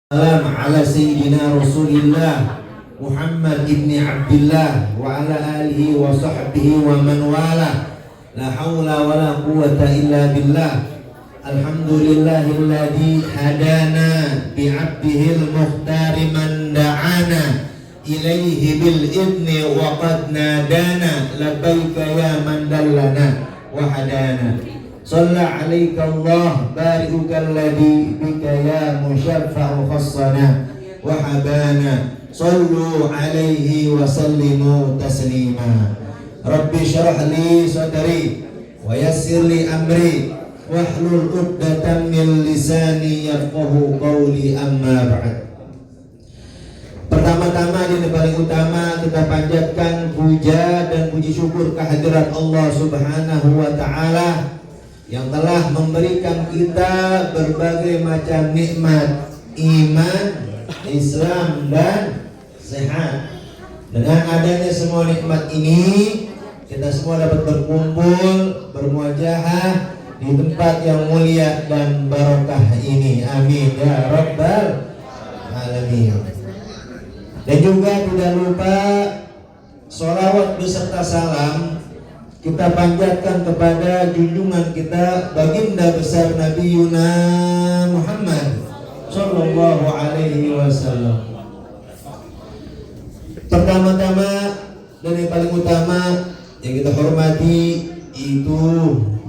Salam ala sayyidina Rasulillah Muhammad ibni Abdillah wa ala alihi wa sahbihi wa man wala. La hawla wa la quwwata illa billah. Alhamdulillahilladzi hadana bi'abdihil muhtari man da'ana ilaihi bil idni wa qad nadana labbaika ya man dallana wa hadana. Shalla alaika Allah bari'uka alladhi bika ya musyaffa'u khassana wa habana. Sallu alaihi wa sallimu taslima. Rabbi syrah li sadri wa yassir li amri wahlul 'uqdatam min lisani yafqahu qawli, amma ba'd. Pertama-tama dan paling utama kita panjatkan puja dan puji syukur kehadirat Allah Subhanahu wa taala yang telah memberikan kita berbagai macam nikmat iman, Islam dan sehat. Dengan adanya semua nikmat ini, kita semua dapat berkumpul, bermuajahah di tempat yang mulia dan barokah ini. Amin ya rabbal alamin. Dan juga tidak lupa sholawat beserta salam kita panjatkan kepada junjungan kita baginda besar Nabi Yuna Muhammad Sallallahu Alaihi Wasallam. Pertama-tama dan yang paling utama yang kita hormati itu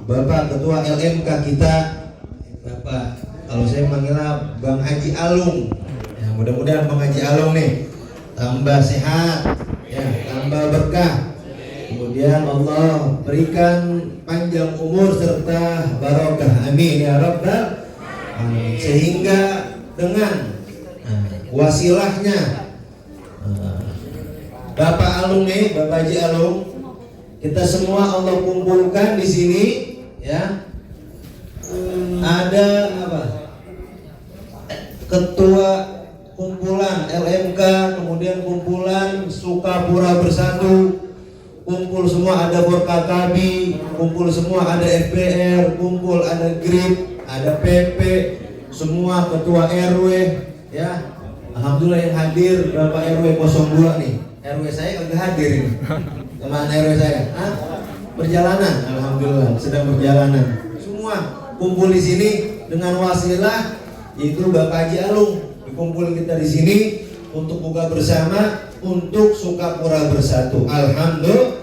Bapak Ketua LMK kita, Bapak, kalau saya manggilnya Bang Haji Alung. Ya, mudah-mudahan Bang Haji Alung nih tambah sehat, ya, tambah berkah. Kemudian Allah berikan panjang umur serta barokah, amin ya rabbal alamin. Sehingga dengan wasilahnya Bapak Alung nih, Bapak Haji Alung, kita semua Allah kumpulkan di sini, ya. Ada apa? Ketua kumpulan LMK, kemudian kumpulan Sukapura Bersatu, kumpul semua, ada Borkakabi, kumpul semua, ada FPR, kumpul ada GRIP, ada PP, semua ketua RW, ya. Alhamdulillah yang hadir Bapak RW 02 nih. RW saya kagak hadir ini. Teman RW saya, perjalanan, alhamdulillah sedang perjalanan. Semua kumpul di sini dengan wasilah yaitu Bapak Haji Alung. Dikumpul kita di sini untuk buka bersama untuk Sukapura Bersatu. Alhamdulillah.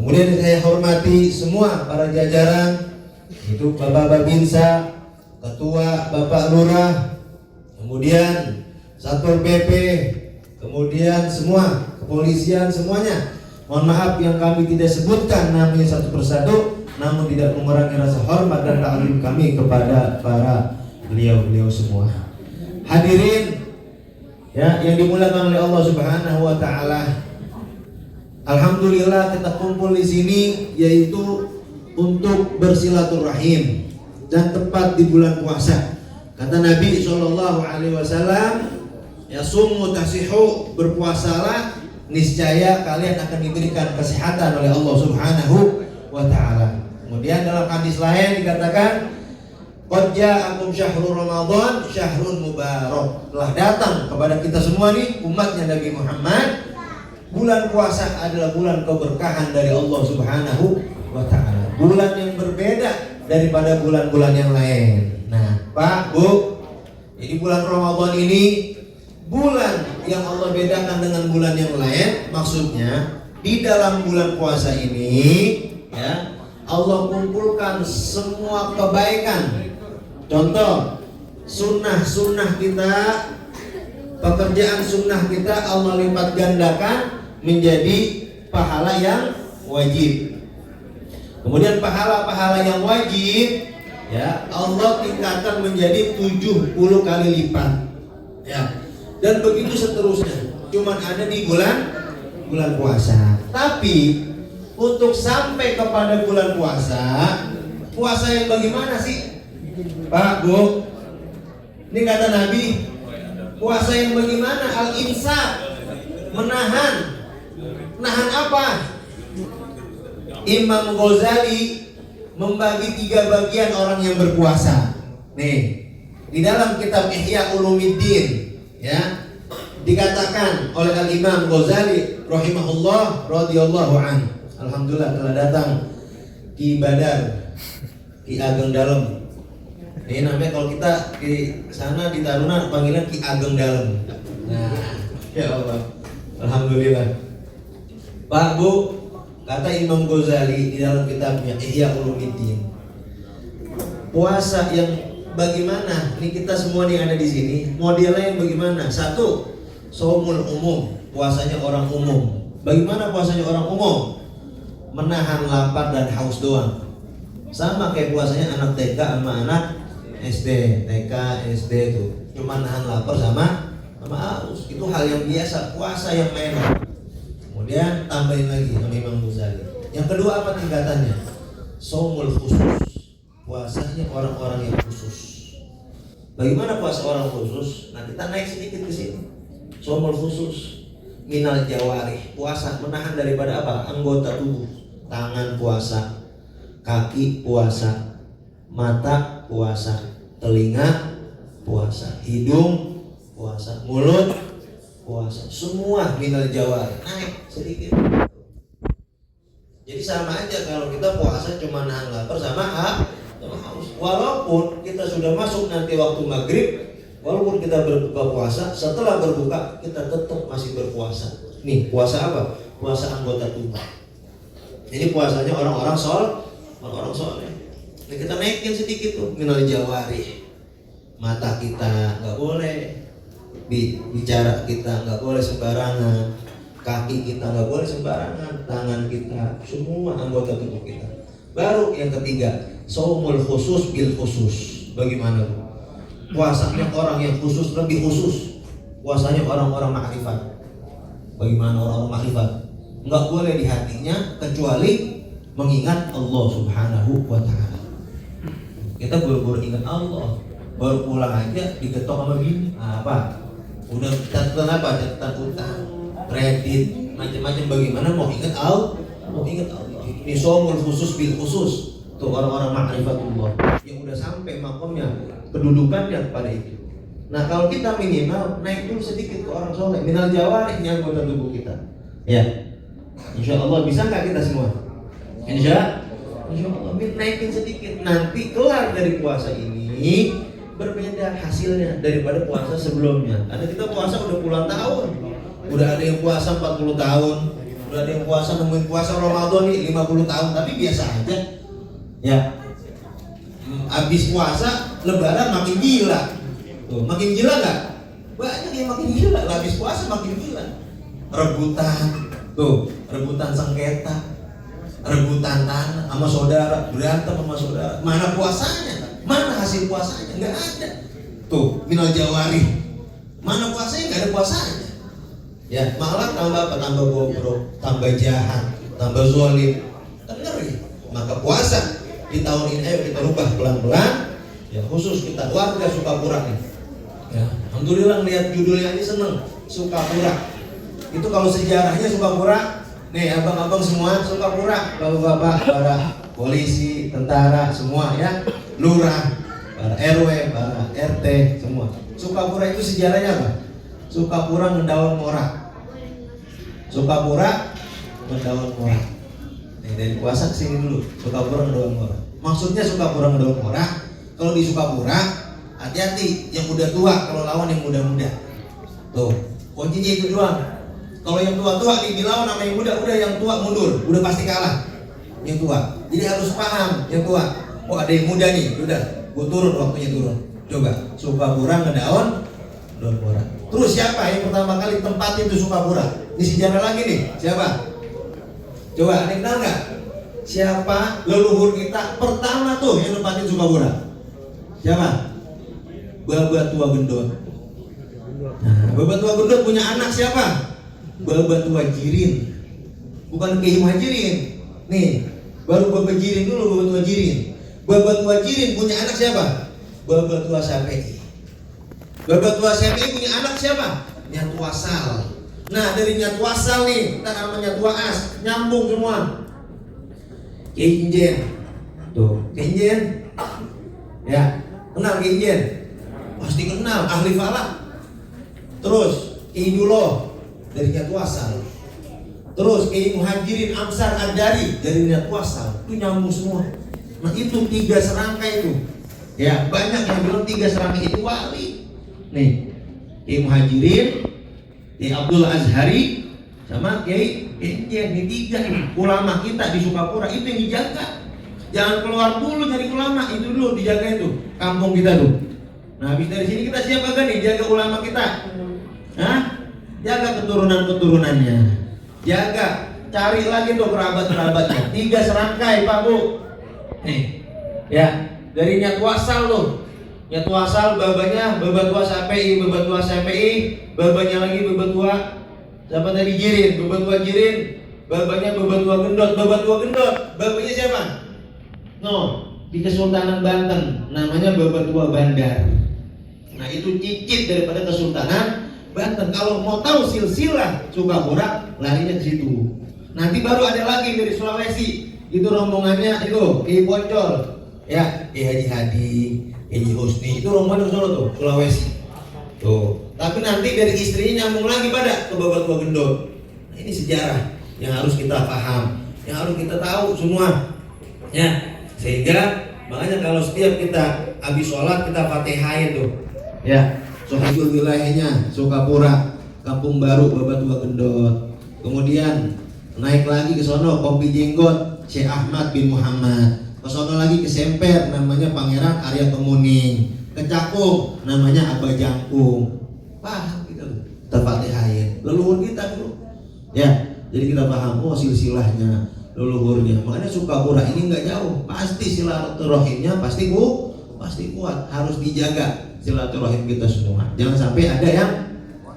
Kemudian saya hormati semua para jajaran, itu Bapak Babinsa, Ketua Bapak Lurah, kemudian Satpol PP, kemudian semua kepolisian semuanya. Mohon maaf yang kami tidak sebutkan namanya satu persatu, namun tidak mengurangi rasa hormat dan taklim kami kepada para beliau-beliau semua. Hadirin ya yang dimuliakan oleh Allah Subhanahu wa taala. Alhamdulillah kita kumpul di sini yaitu untuk bersilaturahim dan tepat di bulan puasa. Kata Nabi sallallahu alaihi wasallam, ya summu tasihu, berpuasalah niscaya kalian akan diberikan kesehatan oleh Allah Subhanahu wa taala. Kemudian dalam hadis lain dikatakan qad ja'akum syahrul Ramadan syahrun mubarak. Telah datang kepada kita semua nih umatnya Nabi Muhammad, bulan puasa adalah bulan keberkahan dari Allah Subhanahu wa taala. Bulan yang berbeda daripada bulan-bulan yang lain. Nah, Pak, Bu, jadi bulan Ramadan ini bulan yang Allah bedakan dengan bulan yang lain. Maksudnya di dalam bulan puasa ini ya Allah kumpulkan semua kebaikan. Contoh, sunnah-sunnah kita, pekerjaan sunnah kita Allah lipat gandakan menjadi pahala yang wajib. Kemudian pahala-pahala yang wajib ya Allah tingkatkan menjadi 70 kali lipat. Ya. Dan begitu seterusnya. Cuman ada di bulan puasa. Tapi untuk sampai kepada bulan puasa, puasa yang bagaimana sih? Pak, Bu, ini kata Nabi, puasa yang bagaimana? Al-imsak, menahan. Menahan apa? Imam Ghazali membagi 3 bagian orang yang berpuasa. Nih, Di dalam kitab Ihya Ulumuddin ya dikatakan oleh Al-Imam Ghazali rahimahullah radhiyallahu an. Alhamdulillah telah datang Ki Badar, Ki Ageng Dalem. Ini namanya kalau kita di sana di Taruna panggilan Ki Ageng Dalem. Nah, ya Allah. Alhamdulillah. Pak Bu, kata Imam Ghazali di dalam kitabnya Ihya Ulumuddin, puasa yang bagaimana? Ini kita semua nih ada di sini, modelnya yang bagaimana? Satu, shaumul umum, puasanya orang umum. Bagaimana puasanya orang umum? Menahan lapar dan haus doang. Sama kayak puasanya anak TK sama anak SD, TK, SD tuh. Cuma nahan lapar sama haus. Itu hal yang biasa, puasa yang enak. Kemudian tambahin lagi sama Imam Ghazali. Yang kedua apa tingkatannya? Shaumul khusus. Puasanya orang-orang yang khusus. Bagaimana puasa orang khusus? Nah, kita naik sedikit ke sini. Shaumul khusus minal jawarih, puasa menahan daripada apa? Anggota tubuh. Tangan puasa, kaki puasa, mata puasa, telinga puasa, hidung puasa, mulut puasa. Semua minal jawarih. Naik sedikit. Jadi sama aja kalau kita puasa cuma nahan lapar sama haus. Walaupun kita sudah masuk nanti waktu maghrib, walaupun kita berbuka puasa, setelah berbuka kita tetap masih berpuasa. Nih puasa apa? Puasa anggota tubuh. Jadi puasanya orang-orang soleh. Nah, kita naikin sedikit tuh minal jawarih. Mata kita nggak boleh, bicara kita nggak boleh sembarangan, kaki kita nggak boleh sembarangan, tangan kita, semua anggota tubuh kita. Baru yang ketiga, shaumul khusus bil khusus. Bagaimana tuh? Puasanya orang yang khusus lebih khusus. Puasanya orang-orang makrifat. Bagaimana orang-orang makrifat? Enggak boleh di hatinya kecuali mengingat Allah Subhanahu wa taala. Kita baru ingat Allah, baru pulang aja digetok sama bini. Apa? Udah catatan apa? Catatan utang, kredit, macam-macam. Bagaimana mau ingat Allah? Mau ingat Allah. Ini shaumul khusus bil khusus. Tuh orang-orang ma'rifatullah yang udah sampai makomnya, kedudukannya pada itu. Nah, kalau kita minimal naik dulu sedikit ke orang soleh, minal jawarihnya anggota tubuh kita. Ya. Insya Allah bisa nggak kita semua? Insya Allah naikin sedikit. Nanti kelar dari puasa ini berbeda hasilnya daripada puasa sebelumnya. Karena kita puasa udah puluhan tahun. Udah ada yang puasa 40 tahun, udah ada yang puasa nemuin puasa Ramadan nih 50 tahun, tapi biasa aja. Ya. Habis puasa lebaran makin gila. Tuh, makin gila nggak? Banyak yang makin gila. Habis puasa makin gila. Rebutan. Tuh, rebutan sengketa, rebutan tanah sama saudara, berantem sama saudara. Mana puasanya? Mana hasil puasanya? Nggak ada. Tuh, minal jawarih. Mana puasanya? Nggak ada puasanya. Ya, malah tambah apa? Tambah bobrok, tambah jahat, tambah zalim. Ngeri. Maka puasa di tahun ini ayo kita rubah pelan-pelan. Ya, khusus kita warga Sukapura nih. Ya, alhamdulillah lihat judulnya ini seneng, Sukapura. Itu kalau sejarahnya Sukapura, nih abang-abang semua Sukapura, bapak-bapak, para polisi, tentara, semua ya, lurah, para RW, para RT, semua. Sukapura itu sejarahnya apa? Sukapura mendaun morak. Sukapura mendaun morak. Nih dari puasa kesini dulu, Sukapura mendaun morak. Maksudnya Sukapura mendaun morak. Kalau di Sukapura, hati-hati yang udah tua kalau lawan yang muda-muda. Tuh, kuncinya itu doang. Kalau yang tua-tua dilawan sama yang muda, udah yang tua mundur, udah pasti kalah yang tua. Jadi harus paham yang tua. Oh ada yang muda nih, udah, gua turun waktunya turun. Coba Sukapura ngedaun morak. Terus siapa yang pertama kali tempatin itu Sukapura? Ini sejarah lagi nih, siapa? Coba ada yang tahu nggak? Siapa leluhur kita pertama tuh yang tempatin Sukapura? Siapa? Babat Tua Gendut. Nah, Babat Tua Gendut punya anak siapa? Babat Tua Jirin. Bukan Kiai Muhajirin. Nih, baru Babat Jirin dulu, Babat Tua Jirin. Babat Tua Jirin punya anak siapa? Babat Tua Syafi'i. Babat Tua Syafi'i punya anak siapa? Nyatu Asal. Nah, dari Nyatu Asal nih, kita sama Nyatu As, nyambung semua. Kiai Injen. Tuh, Kiai Injen. Ya, kenal Kiai Injen? pasti kenal, ahli falak. Terus Kiai Duloh dari Niat Wasal. Terus Kiai Muhajirin Amsar Ad-Dari dari Niat Wasal. Itu nyambung semua. Nah itu 3 serangkai itu. Ya banyak yang bilang 3 serangkai itu wali. Nih Kiai Muhajirin, Kiai Abdul Azhari, sama Kiai Injen. Ini 3 ulama kita di Sukapura itu yang dijaga. Jangan keluar dulu cari ulama, itu dulu dijaga itu kampung kita tuh. Nah habis dari sini kita siap agak nih jaga ulama kita. Hah? Jaga keturunan-keturunannya. Jaga, cari lagi tuh kerabat-kerabatnya. 3 serangkai Pak Bu. Nih, ya dari Niat Wasal tuh. Niat Wasal babanya baba tua SPI, baba tua SPI, babanya lagi baba tua siapa tadi Jirin, baba tua Jirin, babanya baba tua Gendot, baba tua Gendot, babanya siapa? No, di Kesultanan Banten namanya baba tua Bandar. Nah itu cicit daripada Kesultanan Banten. Kalau mau tahu silsilah Sukapura, larinya ke situ. Nanti baru ada lagi dari Sulawesi. Itu rombongannya itu Kiai Poncol, ya Kiai Haji Hadi, Kiai Husni. Itu rombongan ke sana tuh Sulawesi. Tuh. Tapi nanti dari istrinya nyambung lagi pada ke Baba Tua Gendut. Nah, ini sejarah yang harus kita paham, yang harus kita tahu semua. Ya, sehingga makanya kalau setiap kita habis sholat kita Fatihain tuh. Ya, Sohibul wilayahnya Sukapura, Kampung Baru Baba Tua Gendut. Kemudian naik lagi ke sono Kompi Jenggot Syekh Ahmad bin Muhammad. Ke sono lagi ke Semper namanya Pangeran Arya Kemuning. Ke Cakung namanya Abah Jangkung. Paham kita tuh. Kita Fatihain leluhur kita dulu. Ya, jadi kita paham oh silsilahnya, leluhurnya. Makanya Sukapura ini nggak jauh. Pasti silaturahimnya pasti kuat, harus dijaga silaturahim kita semua. Jangan sampai ada yang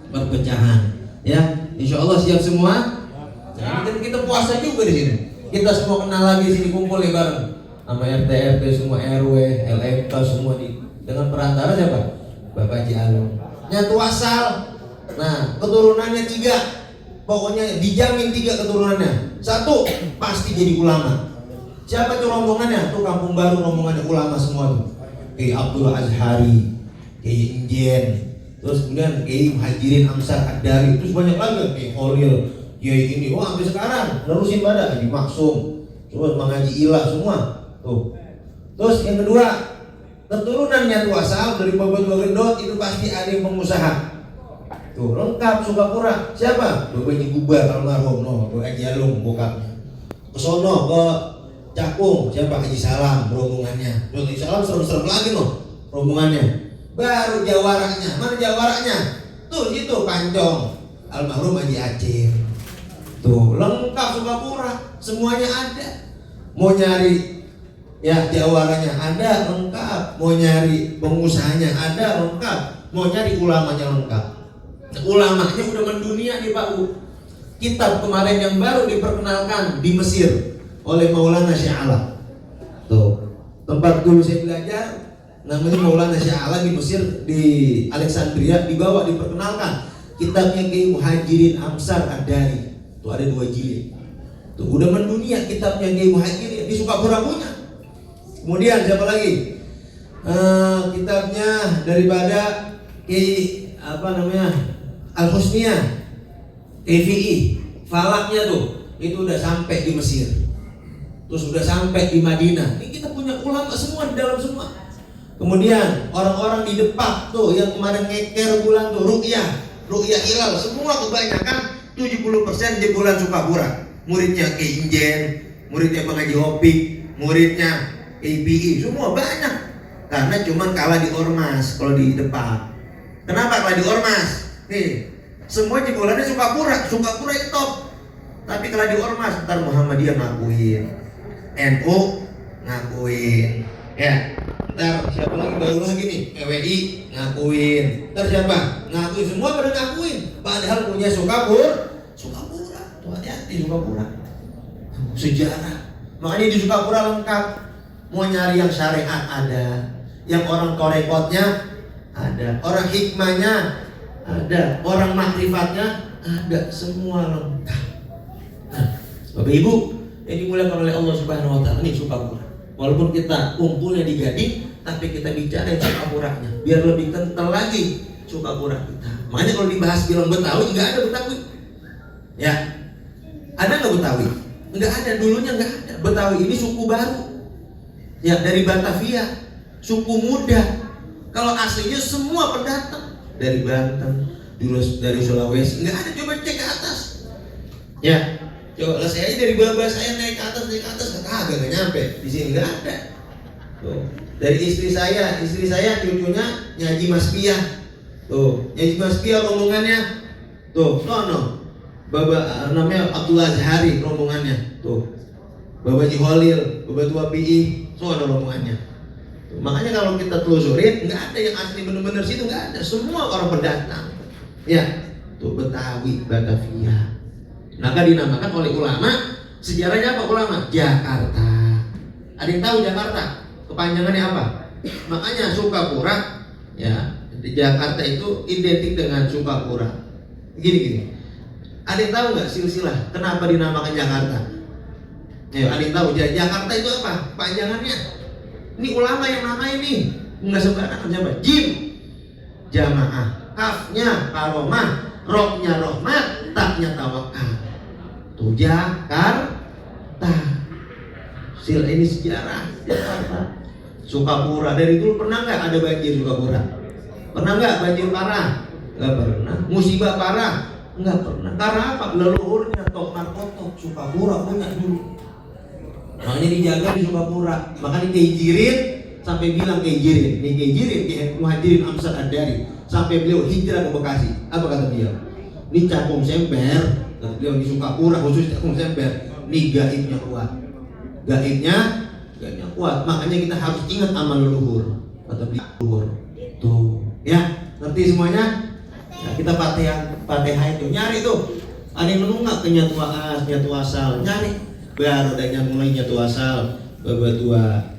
perpecahan. Ya, insya Allah siap semua. Nah, kita puasa juga di sini. Kita semua kenal lagi sini kumpul ya bareng. Sama RT semua RW, LMK semua dengan perantara siapa? Bapak Haji Alung. Niat Wasal. Nah, keturunannya 3. Pokoknya dijamin 3 keturunannya. 1 pasti jadi ulama. Siapa tuh rombongannya? Tuh Kampung Baru rombongannya ulama semua tuh. Kiai Abdul Azhari, Kiai Injen, terus kemudian Kiai Muhajirin Amsar Ad-Dari, terus banyak lagi Kiai Kholil, Kiai ini, wah sampai sekarang nerusin pada Haji Maksum, terus Mang Haji Ila semua, tuh. Terus yang kedua, keturunan Niat Wasal dari Baba Tua Gendut itu pasti ada yang pengusaha, tuh lengkap Sukapura. Siapa? Baba Haji Bubar almarhum, no, Haji Alung bokapnya. Kesono ke Cakung, siapa? Haji Salam rombongannya. Haji Salam serem-serem lagi loh rombongannya. Baru jawarannya, mana jawarannya? Tuh situ Pancong, almarhum Haji Aceh. Tuh lengkap Sukapura, semuanya ada. Mau nyari ya jawarannya ada lengkap, mau nyari pengusahanya ada lengkap, mau nyari ulamanya lengkap. Nah, ulamanya udah mendunia nih Pak Bu. Kitab kemarin yang baru diperkenalkan di Mesir oleh Maulana Syekh Ala. Tuh, tempat dulu saya belajar namanya Maulana Syekh Ala di Mesir di Alexandria, dibawa diperkenalkan kitabnya Kiai Muhajirin Amsar Ad-Dari. Tuh ada 2 jilid. Tuh udah mendunia kitabnya Kiai Muhajirin di Sukapura punya. Kemudian siapa lagi? Kitabnya daripada Kiai apa namanya? Al-Husniyah, TVI, falaknya tuh itu udah sampai di Mesir. Terus udah sampai di Madinah. Ini kita punya ulama semua di dalam semua. Kemudian orang-orang di Depak tuh yang kemarin ngeker bulan tuh Ruqyah Hilal semua kebanyakan 70% jebolan Sukapura. Muridnya Kiai Injen, muridnya Bang Haji Hopik, muridnya KPI semua banyak. Karena cuman kalah di Ormas kalau di Depak. Kenapa kalah di Ormas? Nih, semua jebolannya Sukapura itu top. Tapi kalau di Ormas ntar Muhammadiyah ngakuin, NU ngakuin, ya ntar siapa lagi baru lagi nih PWI ngakuin, ntar siapa ngakuin, semua pada ngakuin padahal punya Sukapura tuh hati-hati Sukapura sejarah. Makanya di Sukapura lengkap, mau nyari yang syariat ada, yang orang torekotnya ada, orang hikmahnya ada, orang makrifatnya ada, semua lengkap. Nah, Bapak Ibu yang dimuliakan oleh Allah Subhanahu wa taala, ini Sukapura. Walaupun kita kumpulnya di Gading, tapi kita bicara Sukapuranya biar lebih kental lagi Sukapura kita. Makanya kalau dibahas bilang Betawi, nggak ada Betawi. Ya, ada nggak Betawi? Nggak ada, dulunya nggak ada. Betawi ini suku baru. Ya, dari Batavia, suku muda. Kalau aslinya semua pendatang dari Banten, dari Sulawesi, nggak ada. Coba cek ke atas. Ya, coba saya aja dari bawah saya naik ke atas, kagak nyampe. Di sini nggak ada. Tuh. Dari istri saya cucunya Nyaji Mas Pia. Tuh, Nyaji Mas Pia rombongannya. Tuh, no. Baba namanya Abdullah Azhari rombongannya. Tuh. Baba Jiholil, Baba Tua PI, semua ada rombongannya. Tuh. Makanya kalau kita telusurin, nggak ada yang asli bener-bener situ, nggak ada. Semua orang pendatang. Ya, tuh Betawi, Batavia. Maka dinamakan oleh ulama. Sejarahnya apa ulama? Jakarta. Ada yang tahu Jakarta? Kepanjangannya apa? Makanya Sukapura, ya, di Jakarta itu identik dengan Sukapura. Gini. Ada yang tahu nggak silsilah kenapa dinamakan Jakarta? Ayo, ada yang tahu Jakarta itu apa? Panjangannya? Ini ulama yang namain nih, nggak sembarangan. Siapa? Jim, jamaah, kafnya karomah, roknya rahmat, taknya tawakal. Tuh Jakarta. Ini sejarah Jakarta. Sukapura dari dulu pernah nggak ada banjir Sukapura? Pernah nggak banjir parah? Nggak pernah. Musibah parah? Nggak pernah. Karena apa? Leluhurnya Tok Markoto Sukapura punya dulu. Makanya dijaga di Sukapura. Makanya Kejirin sampai bilang Kejirin. Nih Kejirin, Muhajirin Amsal Ad-Dari, sampai beliau hijrah ke Bekasi. Apa kata beliau? Ini Cakung Sember. Kata beliau di Sukapura khusus Cakung Sember. Nih gaibnya kuat. Gaibnya kuat, makanya kita harus ingat amal leluhur. Kata leluhur. Tuh, ya, ngerti semuanya? Ya, kita Fatihah itu nyari tuh. Ada yang menunggak ke nyatu asal, nyari. Baru ada yang mulai nyatu asal, babatua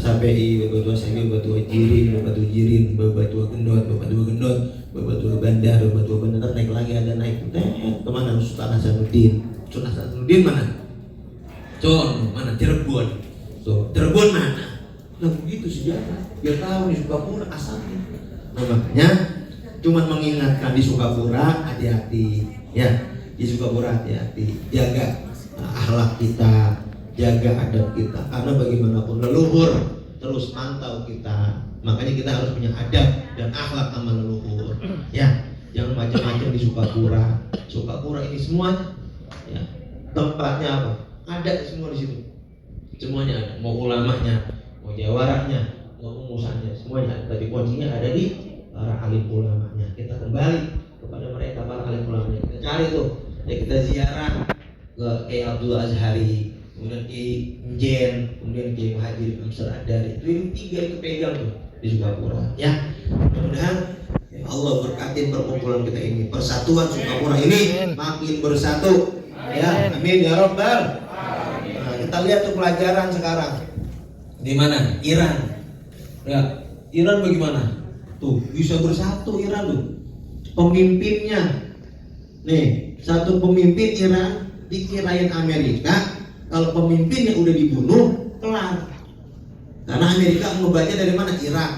Sapi, babatua Sapi, babatua Jirin, babatua Gendot, babatua Bandar, naik lagi ada naik. Kemana? Sultan Hasanuddin mana? Mana? Cirebon. Tuh, Cirebon mana? Nah begitu sejarah. Biar tahu di Sukapura asalnya. Nah makanya cuman mengingatkan di Sukapura hati-hati. Ya, di Sukapura hati-hati. Jaga akhlak kita, jaga adab kita. Karena bagaimanapun leluhur terus mantau kita. Makanya kita harus punya adab dan akhlak sama leluhur. Ya, jangan macam-macam di Sukapura. Sukapura ini semuanya. Ya, tempatnya apa? Ada semua di situ. Semuanya ada. Mau ulamanya, mau jawarahnya, mau umusannya, semuanya ada. Tapi kuncinya ada di para alim ulamanya. Kita kembali kepada mereka, para alim ulamanya. Kita cari tuh. Ya, kita ziarah ke Kiai Abdullah Azhari, kemudian Kiai Njen, kemudian Kiai Muhajirin Amsal Ad-Dari. Itu tiga itu pegang tuh di Sukapura. Ya, mudah-mudahan ya Allah berkatin perkumpulan kita ini, persatuan Sukapura ini makin bersatu. Ya, amin ya Rabbal. Nah, kita lihat tuh pelajaran sekarang. Di mana? Iran. Ya, Iran bagaimana? Tuh, bisa bersatu Iran tuh. Pemimpinnya. Nih, satu pemimpin Iran dikirain Amerika, kalau pemimpinnya udah dibunuh, kelar. Karena Amerika ngebaca dari mana? Irak.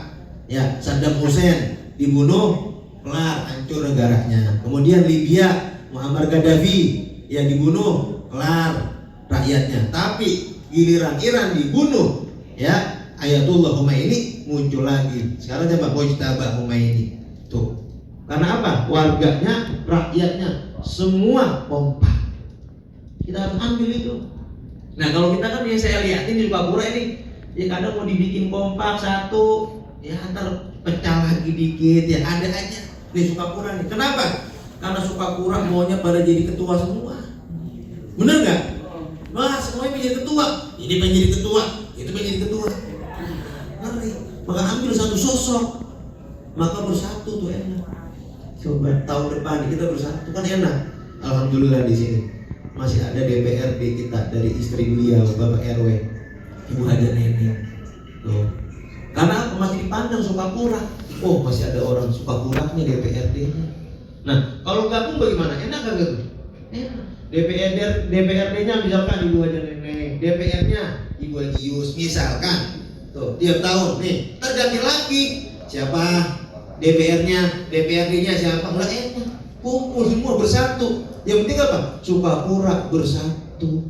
Ya, Saddam Hussein dibunuh, kelar, hancur negaranya. Kemudian Libya, Muammar Gaddafi ya dibunuh, kelar rakyatnya. Tapi giliran Iran dibunuh, ya Ayatullah Khomeini muncul lagi. Sekarang coba Mujtaba Khomeini. Tuh. Karena apa? Warganya, rakyatnya semua kompak. Kita harus ambil itu. Nah, kalau kita kan yang saya lihatin di Sukapura ini, ya kadang mau dibikin kompak satu, ya ntar pecah lagi dikit, ya ada aja di Sukapura nih. Kenapa? Karena Sukapura maunya pada jadi ketua semua. Bener nggak? Wah, semuanya menjadi ketua. Ini pengen jadi ketua, itu pengen jadi ketua. Ngeri. Maka ambil satu sosok, maka bersatu tuh enak. Coba tahun depan kita bersatu kan enak. Alhamdulillah di sini masih ada DPRD kita dari istri beliau, Bapak RW, Ibu Haja Neneng. Tuh. Karena masih dipandang Sukapura. Oh, masih ada orang Sukapuranya DPRD-nya. Nah, kalau gabung bagaimana? Enak gak gitu? Enak. DPRD-nya misalkan Ibu Haja Neneng, DPR-nya Ibu Haji Yus misalkan. Tuh, tiap tahun nih terganti lagi. Siapa DPR-nya, DPRD-nya siapa? Nggak enak. Kumpul semua bersatu. Yang penting apa? Sukapura bersatu.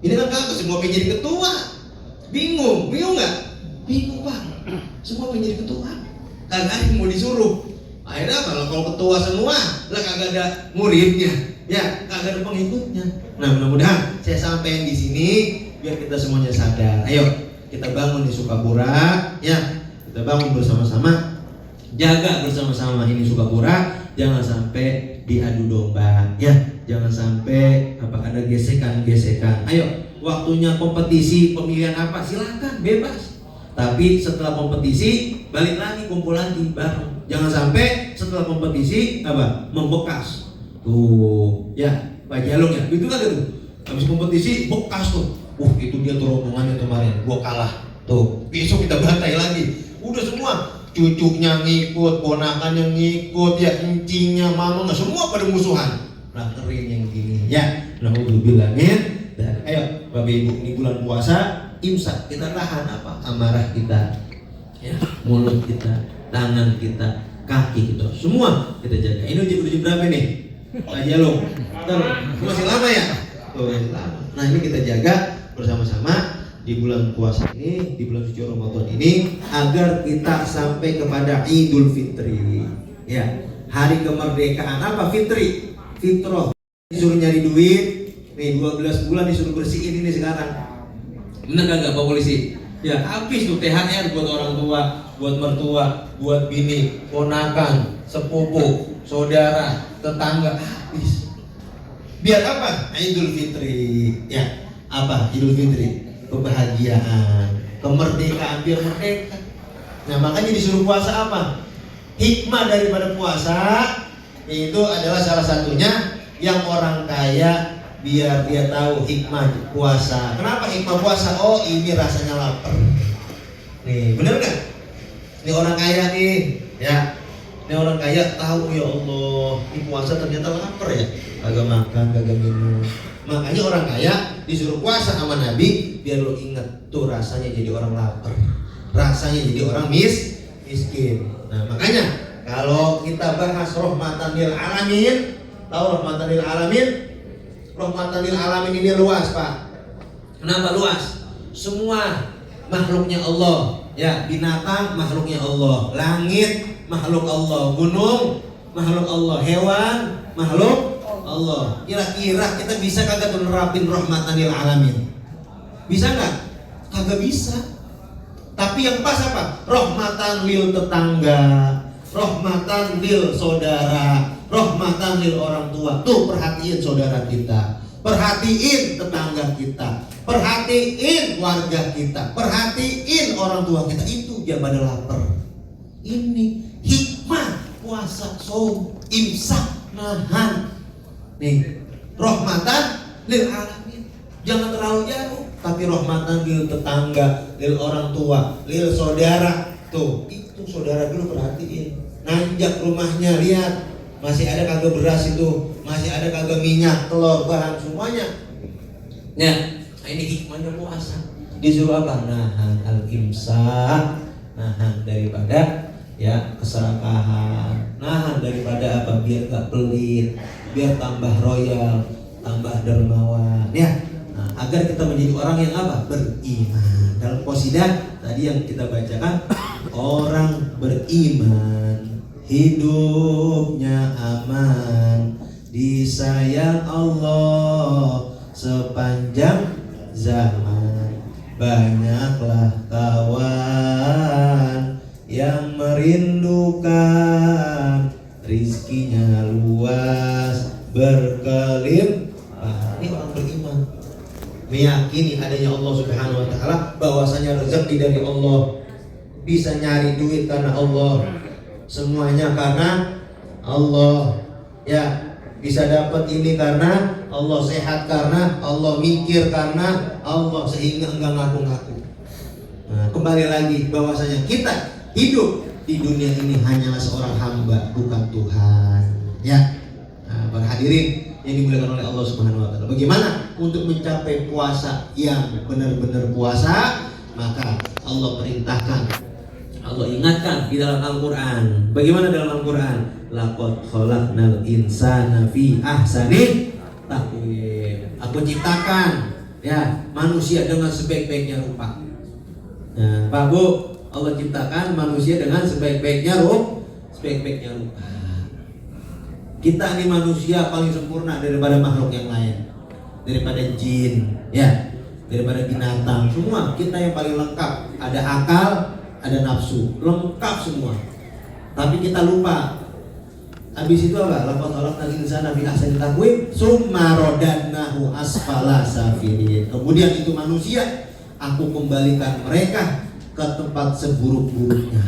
Ini kan kagak semua pengen jadi ketua. Bingung nggak? Bingung Pak. Semua pengen jadi ketua. Kagak ada yang mau disuruh. Akhirnya kalau ketua semua, lah kagak ada muridnya, ya kagak ada pengikutnya. Nah mudah-mudahan saya sampaikan di sini biar kita semuanya sadar. Ayo kita bangun di Sukapura, ya kita bangun bersama-sama, jaga bersama-sama ini Sukapura. Jangan sampai diadu domba, ya jangan sampai ada gesekan-gesekan. Ayo waktunya kompetisi pemilihan apa silakan bebas. Tapi setelah kompetisi balik lagi kumpul lagi bareng. Jangan sampai setelah kompetisi membekas. Tuh, ya Pak Jalung ya, itu kan tuh. Habis kompetisi bekas tuh. Itu dia tuh rombongannya kemarin, gua kalah. Tuh, besok kita bantai lagi. Udah semua cucunya ngikut, ponakannya ngikut, ya encinya, mamanya semua pada musuhan. Nah, keren yang gini. Ya, naudzubillah min. Dan ayo Bapak Ibu, ini bulan puasa, imsak, kita tahan amarah kita, ya, mulut kita, tangan kita, kaki kita, semua kita jaga. Ini uji berapa nih Pak Jalung? Masih lama ya? Masih lama. Nah ini kita jaga bersama-sama di bulan puasa ini, di bulan suci Ramadan ini, agar kita sampai kepada Idul Fitri, ya, hari kemerdekaan Fitri, fitrah. Disuruh nyari duit nih 12 bulan, disuruh bersihin ini sekarang. Bener kagak Pak Polisi? Ya habis tuh THR buat orang tua, buat mertua, buat bini, ponakan, sepupu, saudara, tetangga, habis. Biar apa? Idul Fitri. Ya, Idul Fitri? Kebahagiaan, kemerdekaan, biar merdeka. Nah makanya disuruh puasa apa? Hikmah daripada puasa itu adalah salah satunya yang orang kaya biar dia tahu hikmah puasa. Kenapa hikmah puasa? Oh ini rasanya lapar. Nih bener nggak? Ini orang kaya nih, ya. Ini orang kaya tahu, ya Allah, ini puasa ternyata lapar ya. Kagak makan, kagak minum. Makanya orang kaya disuruh puasa sama Nabi biar lo ingat tuh rasanya jadi orang lapar, rasanya jadi orang miskin. Nah makanya kalau kita bahas rahmatan lil alamin, tahu rahmatan lil alamin? Rahmatan lil alamin ini luas Pak. Kenapa luas? Semua makhluknya Allah, ya, binatang makhluknya Allah, langit makhluk Allah, gunung makhluk Allah, hewan makhluk Allah. Kira-kira kita bisa kagak nerapin rahmatan lil alamin? Bisa nggak? Kagak bisa. Tapi yang pas apa? Rahmatan lil tetangga, rahmatan lil saudara, rahmatan lil orang tua. Tuh perhatiin saudara kita, perhatiin tetangga kita, perhatiin warga kita, perhatiin orang tua kita. Itu dia pada lapar. Ini hikmah puasa, saum, imsak, nahan. Nih, rahmatan lil alamin. Jangan terlalu jauh, tapi rahmatan lil tetangga, lil orang tua, lil saudara. Tuh, itu saudara dulu perhatiin. Nanjak rumahnya, lihat masih ada kagak beras itu, masih ada kagak minyak, telur, bahan semuanya. Ya, ini hikmahnya puasa. Disuruh apa? Nahan al-imsak, nahan daripada ya keserakahan, nahan daripada biar gak pelit, biar tambah royal, tambah dermawan, ya. Nah, agar kita menjadi orang yang beriman. Dalam qasidah tadi yang kita bacakan, orang beriman hidupnya aman, disayang Allah sepanjang zaman. Banyaklah kawan yang merindukan, rizkinya luas berkelimpah. Ini orang beriman, meyakini adanya Allah Subhanahu wa taala, bahwasanya rezeki dari Allah, bisa nyari duit karena Allah, semuanya karena Allah, ya, bisa dapat ini karena Allah, sehat karena Allah, mikir karena Allah, sehingga enggak ngaku-ngaku. Nah, kembali lagi bahwasanya kita hidup di dunia ini hanyalah seorang hamba, bukan Tuhan, ya. Nah, para hadirin yang dimuliakan oleh Allah Subhanahu wa taala, bagaimana untuk mencapai puasa yang benar-benar puasa? Maka Allah perintahkan, Allah ingatkan di dalam Al-Quran. Bagaimana dalam Al-Quran? Laqad khalaqnal insana fi ahsani taqwim. Aku ciptakan ya manusia dengan sebaik-baiknya rupa. Nah, Pak Bu, Allah ciptakan manusia dengan sebaik-baiknya rupa. Kita ini manusia paling sempurna daripada makhluk yang lain, daripada jin, ya, daripada binatang. Semua kita yang paling lengkap. Ada akal, ada nafsu, lengkap semua. Tapi kita lupa. Habis itu apa? Laqad khalaqnal insana fi ahsani taqwim, tsumma radadnahu asfala safilin. Kemudian itu manusia, aku kembalikan mereka ke tempat seburuk-buruknya.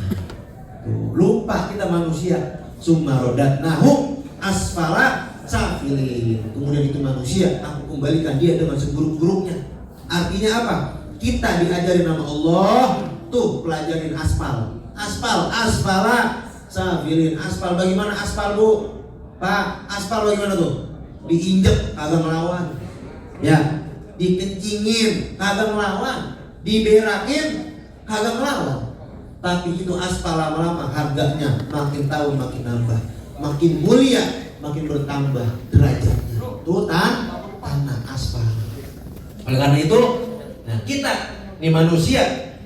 Tuh, lupa kita manusia. Tsumma radadnahu asfala safilin. Kemudian itu manusia, aku kembalikan dia dengan seburuk-buruknya. Artinya apa? Kita diajari nama Allah, tuh pelajarin aspal. Asfala safilin. Aspal bagaimana aspal Bu? Pak, aspal bagaimana tuh? Diinjek kagak melawan. Ya, dikencingin kagak melawan, diberakin kagak melawan. Tapi itu aspal lama-lama harganya makin tahun makin nambah, makin mulia, makin bertambah derajatnya. Itu tanah aspal. Oleh karena itu, nah kita nih manusia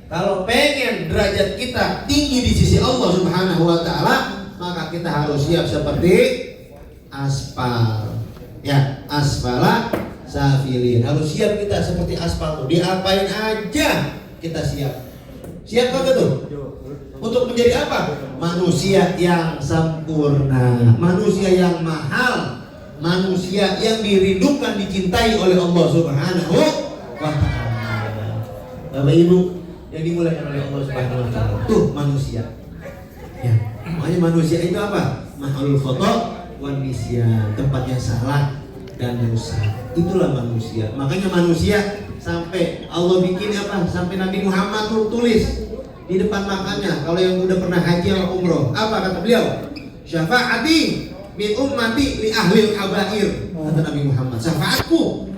kalau pengen derajat kita tinggi di sisi Allah Subhanahu wa taala, maka kita harus siap seperti aspal. Ya, asfala safilin. Harus siap kita seperti aspal tuh. Diapain aja kita siap. Siap kagak tuh? Untuk menjadi apa? Manusia yang sempurna, manusia yang mahal, manusia yang dirindukan, dicintai oleh Allah Subhanahu wa taala. Bapak Ibu yang dimuliakan oleh Allah Subhanahu wa taala, tuh manusia. Ya, makanya manusia itu apa? Mahalul khata' wan nisyan, tempatnya salah dan dosa. Itulah manusia. Makanya manusia sampai Allah bikin apa? Sampai Nabi Muhammad tulis di depan makamnya, kalau yang udah pernah haji atau umroh, apa kata beliau? Syafaati min ummati li ahlil kabair. Kata Nabi Muhammad, syafaatku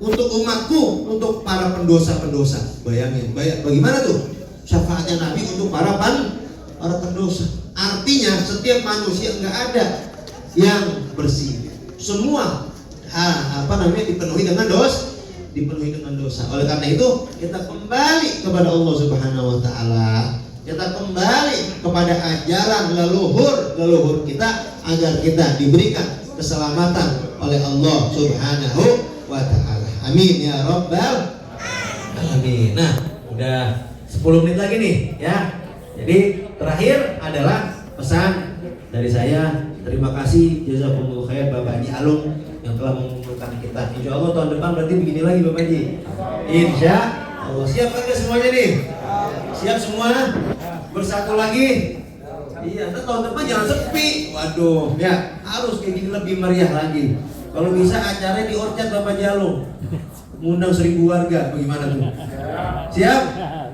untuk umatku, untuk para pendosa-pendosa. Bayangin, bagaimana tuh syafaatnya Nabi untuk para pendosa. Artinya setiap manusia nggak ada yang bersih. Semua dipenuhi dengan dosa. Oleh karena itu kita kembali kepada Allah Subhanahu wa taala. Kita kembali kepada ajaran leluhur kita agar kita diberikan keselamatan oleh Allah Subhanahu wa taala. Amin ya rabbal alamin. Nah, udah 10 menit lagi nih ya. Jadi terakhir adalah pesan dari saya. Terima kasih jazakumullah khair Bapak Haji Alung yang telah mengumpulkan kita. Insya Allah tahun depan berarti begini lagi Bapak Haji. Insya Allah. Siap kan semuanya nih? Siap semua? Bersatu lagi? Iya, tahun depan jangan sepi. Waduh, ya harus kayak gini lebih meriah lagi. Kalau bisa acaranya di Orchard Bapak Haji Alung, ngundang 1000 warga, bagaimana tuh? Siap?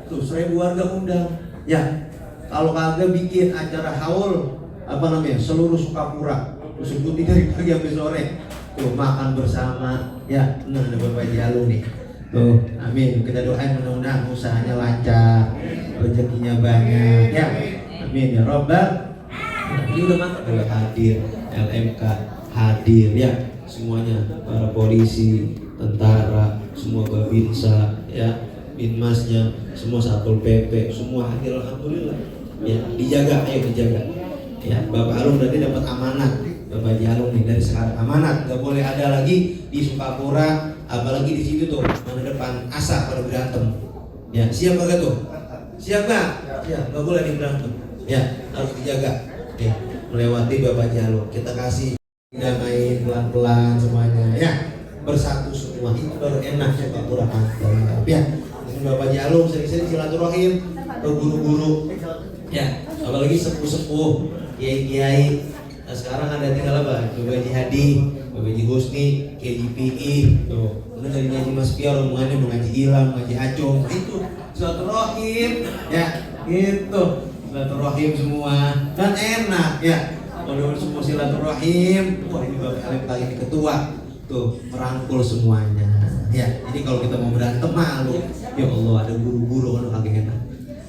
Tuh 1000 warga undang. Ya, kalau kagak bikin acara haul seluruh Sukapura, sebutin dari pagi sampai sore, tuh makan bersama, ya, ada Bapak Haji Alung nih, tuh, amin. Kita doain mudah-mudahan usahanya lancar, rezekinya banyak, ya, amin ya Rabbal. Ini udah mantap, udah hadir, LMK hadir, ya, semuanya, para polisi, tentara, semua Babinsa, ya, Binmasnya, semua Satpol PP, semua hadir, alhamdulillah, ya, dijaga, ayo dijaga. Ya, Bapak Alung berarti dapat amanat. Bapak Haji Alung nih dari sekarang amanat, nggak boleh ada lagi di Sukapura, apalagi di situ tuh mana depan asap pada berantem. Ya, siap gak tuh? Siap gak? Siap, nggak boleh di berantem. Ya, harus dijaga. Nih, melewati Bapak Haji Alung, kita kasih damai pelan-pelan semuanya. Ya, bersatu semua itu baru enak Sukapura mantap. Ya, Bapak Haji Alung sering-sering silaturahim ke guru-guru. Ya, apalagi sepuh-sepuh, kiai-kiai. Nah, sekarang ada tinggal apa? Bapak Haji Hadi, Bapak Haji Husni, KJPI. Tuh, udah dari ngaji Mas Pior, omongannya mengaji Ilham, mengaji Acung. Itu silaturahim, ya, itu silaturahim semua dan enak, ya. Kalau semua silaturahim, wah ini Bapak Alim kali ini ketua, tuh merangkul semuanya. Ya, jadi kalau kita mau berantem malu, ya Allah ada guru-guru kan kagak enak.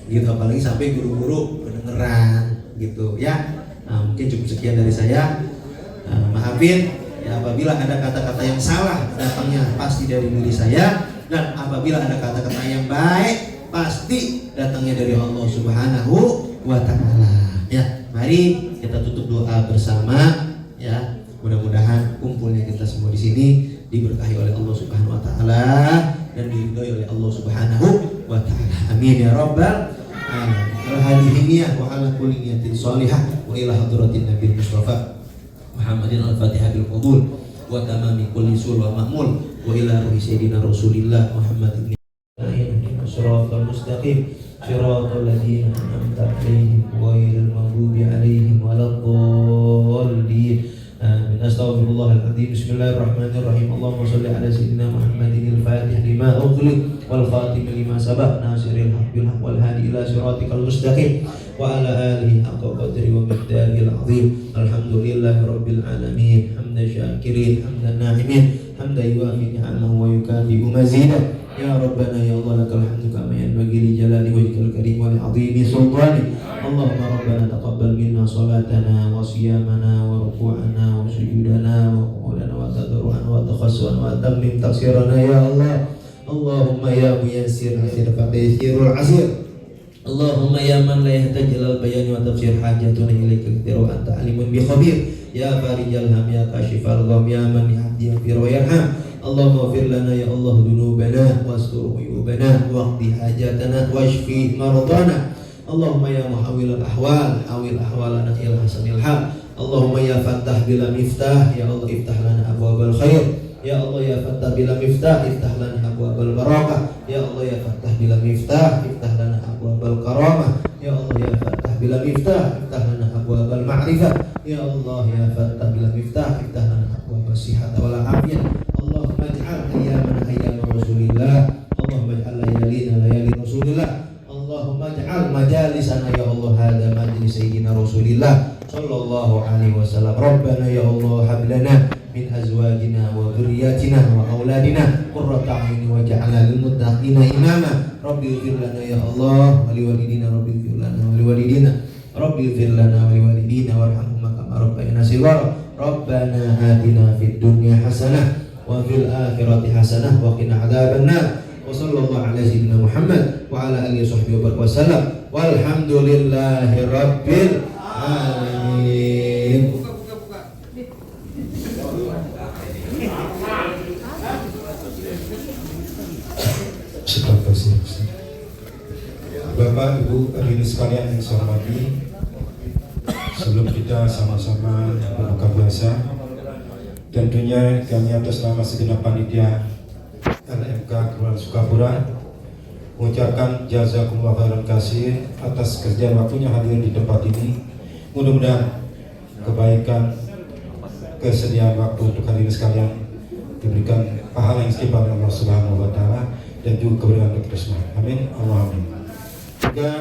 gitu, apalagi sampai guru-guru kedengeran gitu ya. Mungkin cukup sekian dari saya. Maafin ya apabila ada kata-kata yang salah, datangnya pasti dari diri saya, dan apabila ada kata-kata yang baik pasti datangnya dari Allah Subhanahu wa taala. Ya, mari kita tutup doa bersama ya. Mudah-mudahan kumpulnya kita semua di sini diberkahi oleh Allah Subhanahu wa taala dan diridhoi oleh Allah Subhanahu wa taala. Amin ya rabbal alamin. Al-hadiyah wa ala kulli niyatin shalihah wa ila hadratin Nabi Mustafa Muhammadin al-Fatihah bil qabul wa tamami kulli sul wa ma'mul wa ila ruhi sayyidina Rasulillah Muhammad ibn Shiratal mustaqim Shiratal ladzina an'amta 'alaihim ghairil maghdubi 'alaihim waladdallin. Amin. Astaghfirullahaladzim. Bismillahirrahmanirrahim. Allahumma sholli ala sayyidina Muhammadin al-Fatih lima ughliq wal khatim lima sabaq nasiril haqq bil haqq wal hadi ila siratikal mustaqim wa ala alihi haqqa qadri wa miqdaril azim. Alhamdulillahi rabbil alamin. Hamdan syakirin, hamdan na'imin, hamdan yuafi ni'amahu wa yukafi'u mazidah. Ya Rabbana ya Allah lakal hamdu kama yanbaghi li jalali wajhikal karim wa li 'azimi sultani. Allahumma rabbana taqabbal minna salatana wa siyamana wa ruku'ana wa sujudana wa qulana wa tadarru'ana wa takhassuana wa tammim taqsirana ya Allah. Allahumma ya muyassir asir fataysirul asir. Allahumma ya man la yahtaj ilal bayani wa tafsir hajatuna ilaika katsiran wa anta alimun bi khabir. Ya farijal ham ya kashifal gham ya man yahdi wa yarham. Allahumma ighfir lana ya Allah dhunubana wastur uyubana waqdi hajatana washfi maradana. Allahumma ya muhawwilal ahwal hawil ahwalana ila hasanil hal. Allahumma ya fattah bila miftah ya Allah iftah lana abwabal khair. Ya Allah ya fattah bila miftah iftah lana abwabal barakah. Ya Allah ya fattah bila miftah iftah lana abwabal karamah. Ya Allah ya fattah bila miftah iftah lana abwabal ma'rifah. Ya Allah ya fattah bila miftah iftah lana abwabal sihat wal afiyah. Allahumma ij'al ayyamana ayyam Rasulillah. Allahumma ij'al layalina layali Rasulillah. Allahumma ij'al majalisana ya Allah hadza majlis sayyidina Rasulillah sallallahu alaihi wasallam. Rabbana ya Allah hab lana min azwajina wa dhurriyyatina wa auladina qurrata a'yun waj'alna lil muttaqina imama. Rabbi ighfir lana ya Allah wa liwalidina. Rabbi ighfir lana wa liwalidina. Rabbi ighfir lana wa liwalidina warhamhum kama rabbayana shighara. Rabbana atina fid dunya hasanah wa fil akhirati hasanah wa qina adzabannar. Wa sallallahu ala sayyidina Muhammad wa ala alihi washabbihi wasallam. Walhamdulillahi rabbil alamin. Bapak, Ibu, hadirin sekalian yang saya hormati, sebelum kita sama-sama berbuka puasa, tentunya kami atas nama segenap panitia LMK Kelurahan Sukapura mengucapkan jazakumullah khairan katsir atas kesediaan waktunya hadir di tempat ini. Mudah-mudahan kebaikan, kesediaan waktu untuk hadirin sekalian diberikan pahala yang istimewa oleh Allah Subhanahu wa taala dan juga keberkahan kita semua. Amin. Allahumma amin. Juga